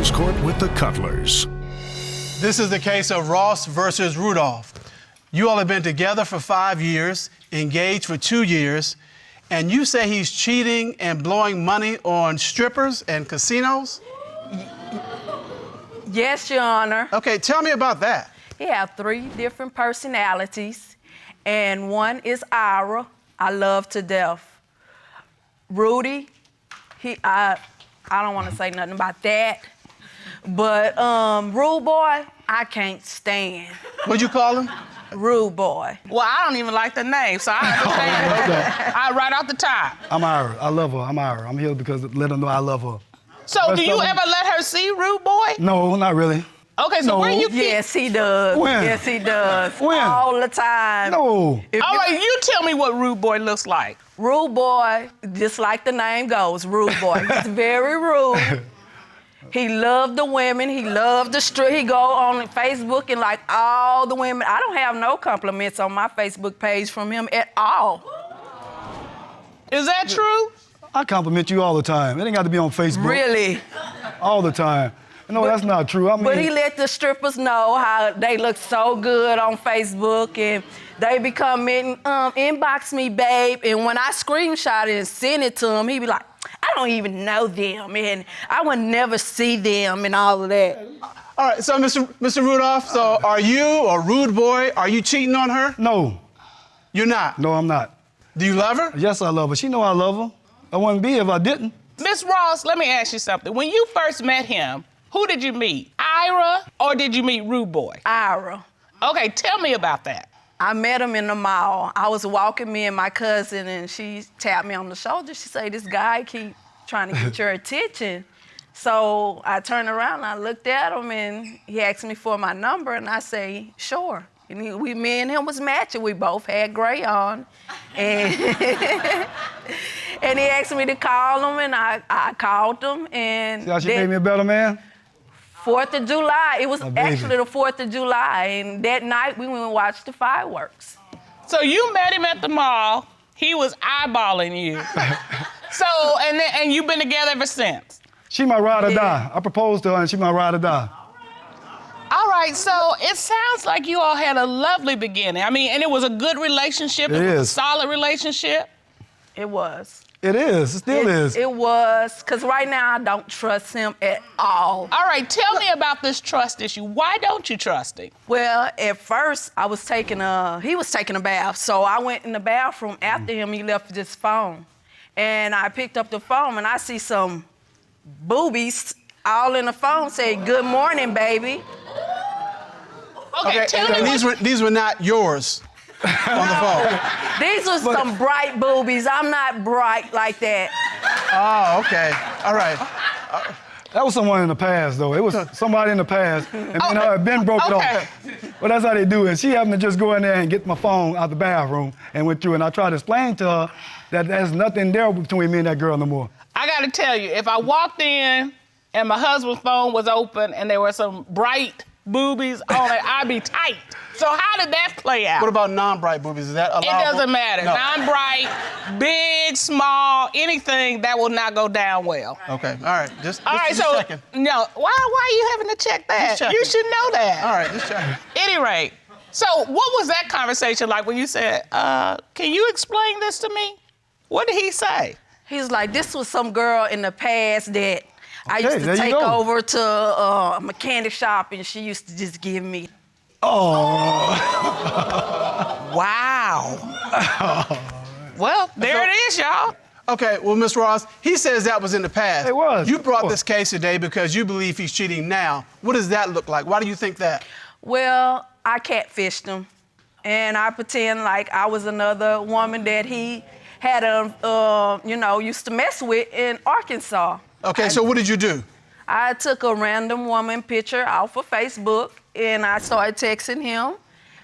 Close Court with the Cutlers. This is the case of Ross versus Rudolph. You all have been together for 5 years, engaged for 2 years, and you say he's cheating and blowing money on strippers and casinos? Yes, Your Honor. Okay, tell me about that. He has 3 different personalities, and one is Ira, I love to death. Rudy, I don't want to say nothing about that, but Rude Boy, I can't stand. What'd you call him? Rude Boy. Well, I don't even like the name, so I understand. Right off the top. I'm Ira. I love her. I'm Ira. I'm here because let her know I love her. So do you ever let her see Rude Boy? No, not really. Okay, so No. where you keep... Yes, he does. When? Yes, he does. When? All the time. No. All right, you tell me what Rude Boy looks like. Rude Boy, just like the name goes, Rude Boy. He's very rude. He loved the women. He loved the strip. He go on Facebook and like all the women. I don't have no compliments on my Facebook page from him at all. Is that true? I compliment you all the time. It ain't got to be on Facebook. Really? All the time. No, that's not true. I mean, But he let the strippers know how they look so good on Facebook, and they be coming, inbox me, babe. And when I screenshot it and send it to him, he be like, I don't even know them, and I would never see them, and all of that. All right, so Mr. Rudolph, so are you, or Rude Boy, are you cheating on her? No. You're not? No, I'm not. Do you love her? Yes, I love her. She know I love her. I wouldn't be if I didn't. Miss Ross, let me ask you something. When you first met him, who did you meet? Ira, or did you meet Rude Boy? Ira. Okay, tell me about that. I met him in the mall. I was walking, me and my cousin, and she tapped me on the shoulder. She said, this guy keep trying to get your attention. So I turned around, and I looked at him, and he asked me for my number, and I say, sure. And me and him was matching. We both had gray on. And, and he asked me to call him, and I called him. And See how she made me a better man? 4th of July. It was baby. actually the 4th of July. And that night, we went and watched the fireworks. So you met him at the mall. He was eyeballing you. So, and you've been together ever since? She my ride or die. I proposed to her, and she my ride or die. All right, so it sounds like you all had a lovely beginning. I mean, and it was a good relationship. It was a is. solid relationship. It was. It is. It still is. It was, because right now I don't trust him at all. All right, tell me about this trust issue. Why don't you trust him? Well, at first he was taking a bath, so I went in the bathroom after him. He left his phone. And I picked up the phone, and I see some boobies all in the phone saying, good morning, baby. Okay, tell me these were not yours on the phone. These were some bright boobies. I'm not bright like that. Oh, okay. All right. That was someone in the past, though. It was somebody in the past, and then her had been broken off. But that's how they do it. She happened to just go in there and get my phone out the bathroom and went through, and I tried to explain to her that there's nothing there between me and that girl no more. I gotta tell you, if I walked in and my husband's phone was open and there were some bright boobies on it, I'd be tight. So how did that play out? What about non-bright boobies? Is that allowable? It doesn't matter. No. Non-bright, big, small, anything, that will not go down well. Okay, all right. Just So, checking. no, why are you having to check that? Just checking. You should know that. All right, just checking. Any rate, so what was that conversation like when you said, can you explain this to me? What did he say? He's like, this was some girl in the past that I used there to you take go. over to a mechanic shop, and she used to just give me. Oh. Wow. Well, there it is, y'all. Okay, well, Ms. Ross, he says that was in the past. It was. You brought this case today because you believe he's cheating now. What does that look like? Why do you think that? Well, I catfished him, and I pretend like I was another woman that he had used to mess with in Arkansas. Okay, so what did you do? I took a random woman picture off of Facebook, and I started texting him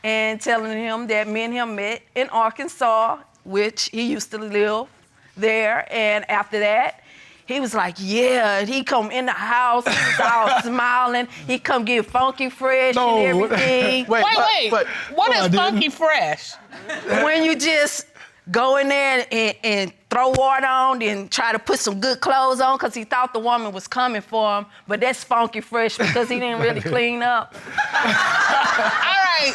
and telling him that me and him met in Arkansas, which he used to live there. And after that, he was like, yeah, and he come in the house, he was all smiling. He come get funky fresh and everything. Wait. What is funky fresh? When you just go in there and throw water on, then try to put some good clothes on because he thought the woman was coming for him, but that's funky fresh because he didn't really clean up. All right.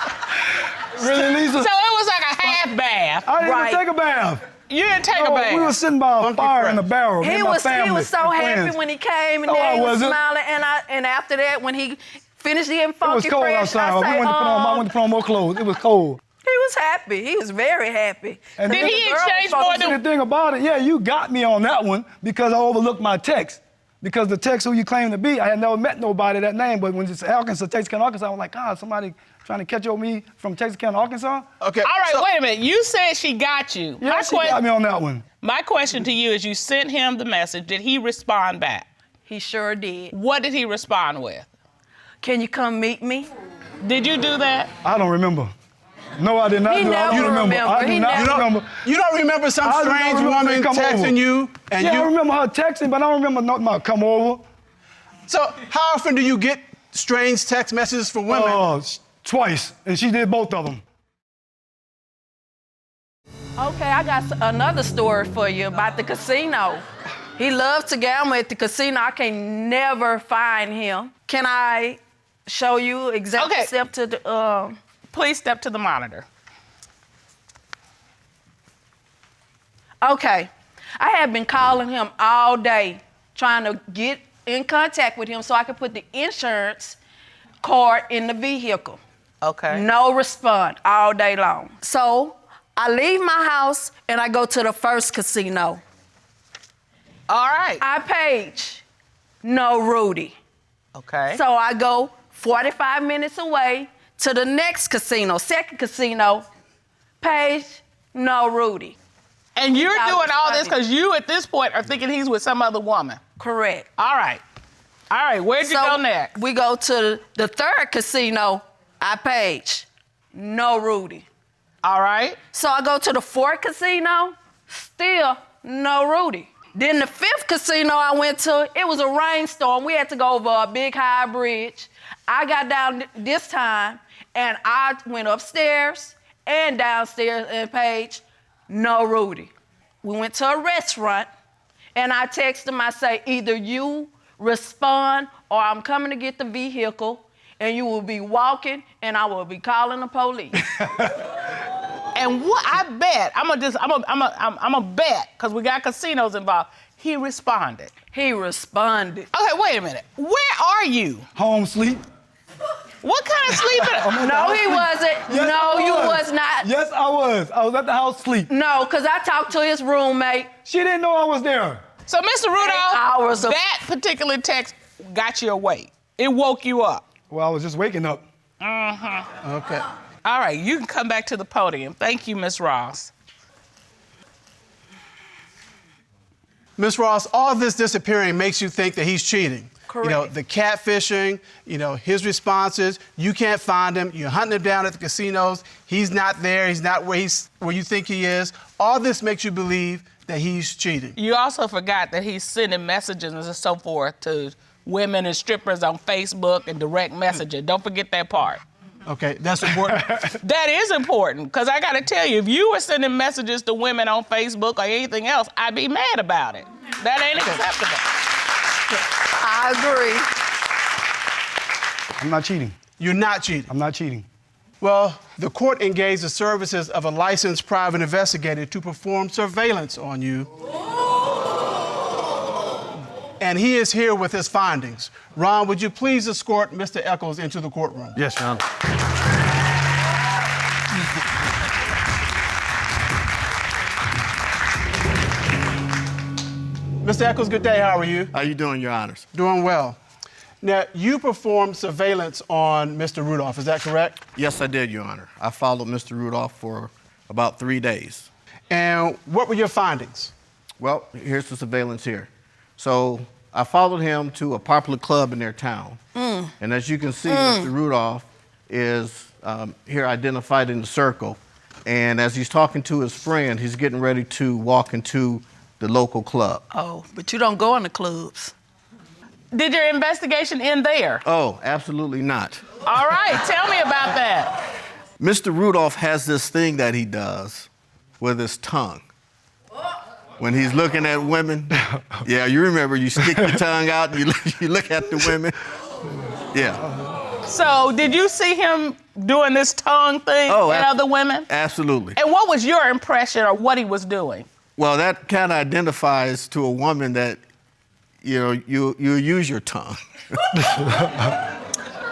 Really, Lisa? So it was like a half bath. I didn't Right. even take a bath. You didn't take a bath. We were sitting by a fire in the barrel. me He and my was family, so and happy friends. when he came and No, then I he was wasn't. smiling, and after that, when he finished getting It was funky cold fresh, outside. I say, I went to put on more clothes. It was cold. he was happy. He was very happy. And Did then he The girl exchange was more supposed than- the thing about it, yeah, you got me on that one because I overlooked my text. Because the text who you claim to be, I had never met nobody that name, but when it's Arkansas, Texas County, Arkansas, I'm like, God, somebody trying to catch up with me from Texas County, Arkansas? Okay. All right, so- wait a minute. You said she got you. Yeah, she got me on that one. My question to you is you sent him the message. Did he respond back? He sure did. What did he respond with? Can you come meet me? Did you do that? I don't remember. No, I did not He do it. I never don't remember. remember. I do He not never- remember. You don't remember some I do not strange remember woman they come texting over. you and Yeah, you? I remember her texting, but I don't remember nothing about come over. So how often do you get strange text messages from women? Twice, and she did both of them. Okay, I got another story for you about the casino. He loves to gamble at the casino. I can never find him. Can I show you exactly Okay. step to the, Please step to the monitor. Okay, I have been calling him all day, trying to get in contact with him so I can put the insurance card in the vehicle. Okay. No response all day long. So I leave my house and I go to the first casino. All right. I page, no Rudy. Okay. So I go 45 minutes away to the next casino, second casino, page, no Rudy. And you're That doing was all this funny. because you, at this point, are thinking he's with some other woman. Correct. All right. All right. Where'd you go next? We go to the third casino, I page, no Rudy. All right. So I go to the fourth casino, still no Rudy. Then the fifth casino I went to, it was a rainstorm. We had to go over a big high bridge. I got down this time and I went upstairs and downstairs and page, no Rudy. We went to a restaurant and I text him, I say, either you respond or I'm coming to get the vehicle and you will be walking and I will be calling the police. And what I bet, I'm a bet, because we got casinos involved. He responded. He responded. Okay, wait a minute. Where are you? Home sleep. What kind of sleeping? No, he wasn't. Yes, No, I you was. was not. Yes, I was. I was at the house sleep. No, because I talked to his roommate. She didn't know I was there. So, Mr. Rudolph, hours of- that particular text got you awake. It woke you up. Well, I was just waking up. Okay. All right, you can come back to the podium. Thank you, Miss Ross. Ms. Ross, all of this disappearing makes you think that he's cheating. Correct. You know, the catfishing, you know, his responses, you can't find him, you're hunting him down at the casinos, he's not there, he's not where you think he is. All this makes you believe that he's cheating. You also forgot that he's sending messages and so forth to women and strippers on Facebook and direct messaging. Don't forget that part. Okay, that's important. That is important, because I gotta tell you, if you were sending messages to women on Facebook or anything else, I'd be mad about it. That ain't acceptable. I agree. I'm not cheating. You're not cheating. I'm not cheating. Well, the court engaged the services of a licensed private investigator to perform surveillance on you. And he is here with his findings. Ron, would you please escort Mr. Eccles into the courtroom? Yes, Your Honor. Mr. Eccles, good day. How are you? How you doing, Your Honors? Doing well. Now, you performed surveillance on Mr. Rudolph, is that correct? Yes, I did, Your Honor. I followed Mr. Rudolph for about 3 days. And what were your findings? Well, here's the surveillance here. So I followed him to a popular club in their town. And as you can see, Mr. Rudolph is here identified in the circle. And as he's talking to his friend, he's getting ready to walk into the local club. Oh, but you don't go in the clubs. Did your investigation end there? Oh, absolutely not. All right, tell me about that. Mr. Rudolph has this thing that he does with his tongue. when he's looking at women. Yeah, you remember you stick your tongue out and you look at the women. Yeah. So did you see him doing this tongue thing at other women? Absolutely. And what was your impression of what he was doing? Well, that kind of identifies to a woman that, you know, you use your tongue.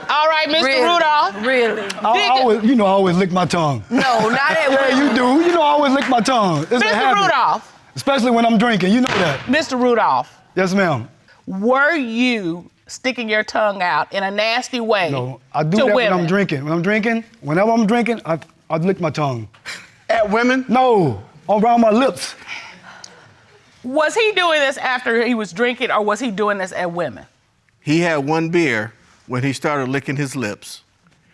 All right, Mr. Rudolph. Really? I always lick my tongue. No, not at Yeah, women. you do. You know I always lick my tongue. It's a Mr. habit. Rudolph. Especially when I'm drinking, you know that. Mr. Rudolph, Yes, ma'am. were you sticking your tongue out in a nasty way No, I do to that women? when I'm drinking. Whenever I'm drinking, I lick my tongue. At women? No, around my lips. Was he doing this after he was drinking, or was he doing this at women? He had one beer when he started licking his lips.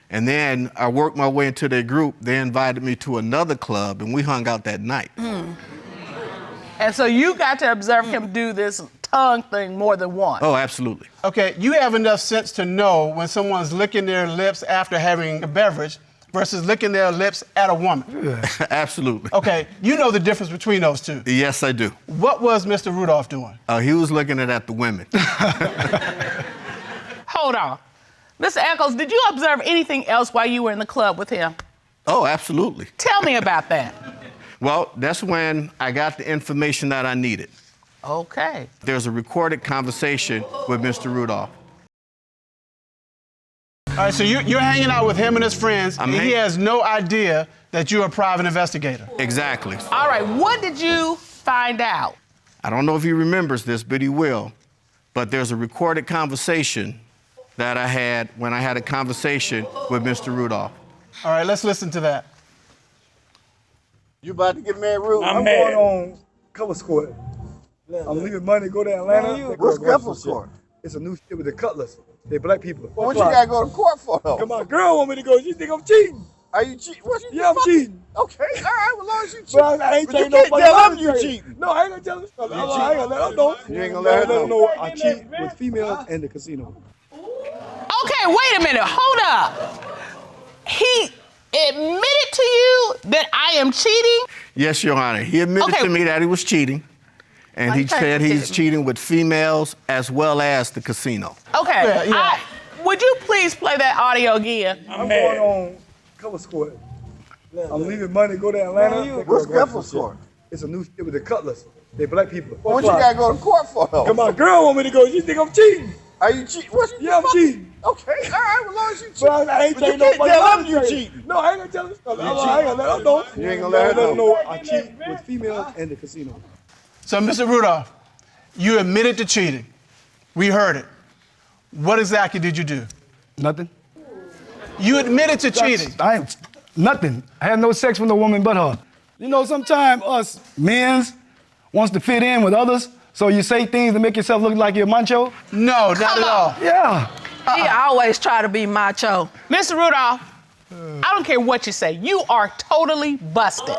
And then I worked my way into their group. They invited me to another club, and we hung out that night. And so you got to observe him do this tongue thing more than once. Oh, absolutely. Okay, you have enough sense to know when someone's licking their lips after having a beverage versus licking their lips at a woman. Absolutely. Okay, you know the difference between those two. Yes, I do. What was Mr. Rudolph doing? He was looking at the women. Hold on. Mr. Eccles, did you observe anything else while you were in the club with him? Oh, absolutely. Tell me about that. Well, that's when I got the information that I needed. Okay. There's a recorded conversation with Mr. Rudolph. All right, so you're hanging out with him and his friends, and he has no idea that you're a private investigator. Exactly. All right, what did you find out? I don't know if he remembers this, but he will. But there's a recorded conversation that I had when I had a conversation with Mr. Rudolph. All right, let's listen to that. You about to get married, Rude? I'm going on cover squad. I'm leaving money to go to Atlanta. What's cover squad? It's a new shit with the Cutlers. They black people. What you gotta go to court for, though? My girl want me to go. She think I'm cheating. Are you cheating? What you Yeah, I'm cheating. Okay, all right, well, as long as you cheat. But I ain't But you telling can't nobody tell about them you it. cheating. No, I ain't gonna tell them. I ain't gonna let them know. You ain't gonna let her know. I cheat with females in the casino. Okay, wait a minute, hold up. He admitted to you that I am cheating? Yes, Your Honor. He admitted to me that he was cheating. And he said he's cheating with females as well as the casino. Okay, Yeah. would you please play that audio again? I'm going on cover squad. I'm leaving money to go to Atlanta. What's cover squad? It's a new shit with the Cutlers. They black people. What you gotta go to court for, though? My girl want me to go. She think I'm cheating. Are you cheating? What you Yeah, I'm cheating. Okay, all right, well, as long as you cheat. But I ain't But you telling can't nobody tell about them you it. cheating. No, I ain't gonna tell them. I ain't gonna let them know. You ain't gonna let her know. I cheat with females in the casino. So, Mr. Rudolph, you admitted to cheating. We heard it. What exactly did you do? Nothing. You admitted to cheating. I ain't nothing. I had no sex with no woman but her. You know, sometimes us men's wants to fit in with others, so you say things to make yourself look like you're macho. No, not at all. Yeah. He always try to be macho. Mr. Rudolph, I don't care what you say. You are totally busted.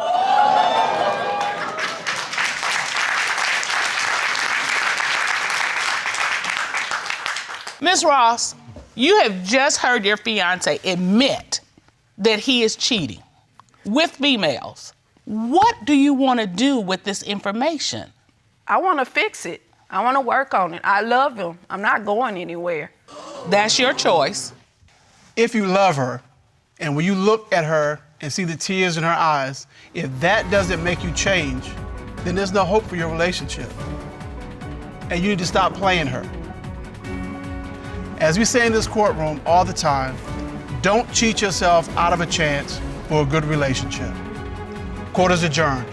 Ms. Ross, you have just heard your fiance admit that he is cheating with females. What do you want to do with this information? I want to fix it. I want to work on it. I love him. I'm not going anywhere. That's your choice. If you love her, and when you look at her and see the tears in her eyes, if that doesn't make you change, then there's no hope for your relationship. And you need to stop playing her. As we say in this courtroom all the time, don't cheat yourself out of a chance for a good relationship. Court is adjourned.